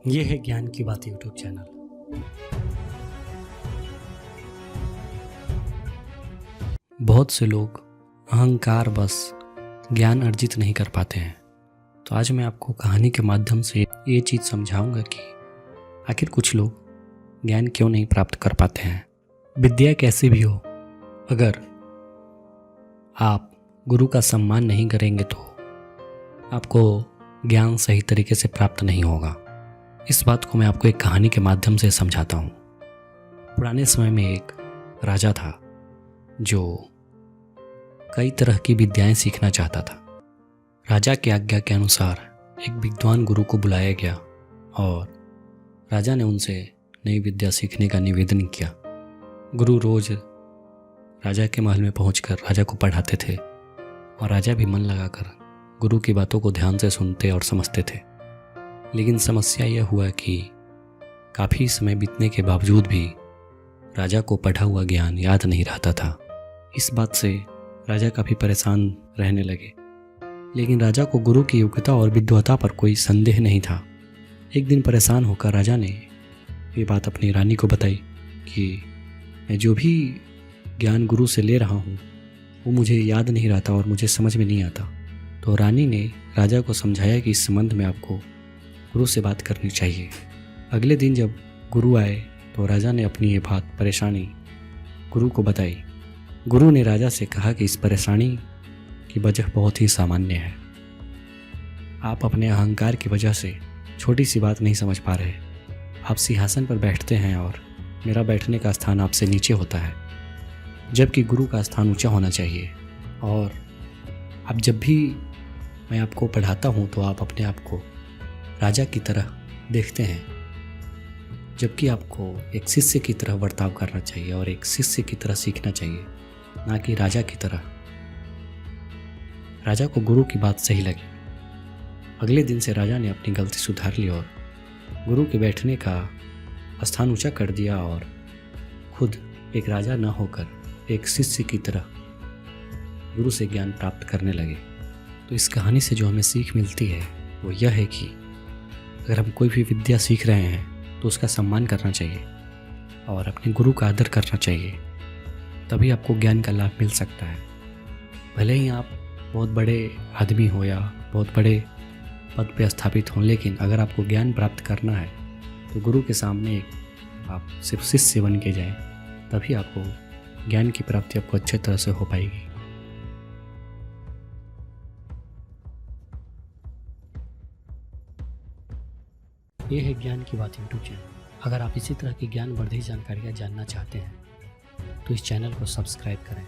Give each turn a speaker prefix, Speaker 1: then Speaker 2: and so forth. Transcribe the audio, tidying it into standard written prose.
Speaker 1: ये है ज्ञान की बात यूट्यूब चैनल। बहुत से लोग अहंकार बस ज्ञान अर्जित नहीं कर पाते हैं। तो आज मैं आपको कहानी के माध्यम से ये चीज़ समझाऊंगा कि आखिर कुछ लोग ज्ञान क्यों नहीं प्राप्त कर पाते हैं। विद्या कैसी भी हो, अगर आप गुरु का सम्मान नहीं करेंगे तो आपको ज्ञान सही तरीके से प्राप्त नहीं होगा। इस बात को मैं आपको एक कहानी के माध्यम से समझाता हूँ। पुराने समय में एक राजा था जो कई तरह की विद्याएं सीखना चाहता था। राजा की आज्ञा के अनुसार एक विद्वान गुरु को बुलाया गया और राजा ने उनसे नई विद्या सीखने का निवेदन किया। गुरु रोज राजा के महल में पहुंचकर राजा को पढ़ाते थे और राजा भी मन लगाकर गुरु की बातों को ध्यान से सुनते और समझते थे। लेकिन समस्या यह हुआ कि काफ़ी समय बीतने के बावजूद भी राजा को पढ़ा हुआ ज्ञान याद नहीं रहता था। इस बात से राजा काफ़ी परेशान रहने लगे। लेकिन राजा को गुरु की योग्यता और विद्वता पर कोई संदेह नहीं था। एक दिन परेशान होकर राजा ने ये बात अपनी रानी को बताई कि मैं जो भी ज्ञान गुरु से ले रहा हूँ वो मुझे याद नहीं रहता और मुझे समझ में नहीं आता। तो रानी ने राजा को समझाया कि इस संबंध में आपको गुरु से बात करनी चाहिए। अगले दिन जब गुरु आए तो राजा ने अपनी ये बात परेशानी गुरु को बताई। गुरु ने राजा से कहा कि इस परेशानी की वजह बहुत ही सामान्य है। आप अपने अहंकार की वजह से छोटी सी बात नहीं समझ पा रहे। आप सिंहासन पर बैठते हैं और मेरा बैठने का स्थान आपसे नीचे होता है, जबकि गुरु का स्थान ऊंचा होना चाहिए। और अब जब भी मैं आपको पढ़ाता हूँ तो आप अपने आप को राजा की तरह देखते हैं, जबकि आपको एक शिष्य की तरह बर्ताव करना चाहिए और एक शिष्य की तरह सीखना चाहिए, ना कि राजा की तरह। राजा को गुरु की बात सही लगी। अगले दिन से राजा ने अपनी गलती सुधार ली और गुरु के बैठने का स्थान ऊंचा कर दिया और खुद एक राजा न होकर एक शिष्य की तरह गुरु से ज्ञान प्राप्त करने लगे। तो इस कहानी से जो हमें सीख मिलती है वो यह है कि अगर हम कोई भी विद्या सीख रहे हैं तो उसका सम्मान करना चाहिए और अपने गुरु का आदर करना चाहिए, तभी आपको ज्ञान का लाभ मिल सकता है। भले ही आप बहुत बड़े आदमी हो या बहुत बड़े पद पे स्थापित हों, लेकिन अगर आपको ज्ञान प्राप्त करना है तो गुरु के सामने आप सिर्फ शिष्य बन के जाएं, तभी आपको ज्ञान की प्राप्ति आपको अच्छे तरह से हो पाएगी। ये है ज्ञान की बात यूट्यूब चैनल। अगर आप इसी तरह की ज्ञानवर्धक जानकारियाँ जानना चाहते हैं तो इस चैनल को सब्सक्राइब करें।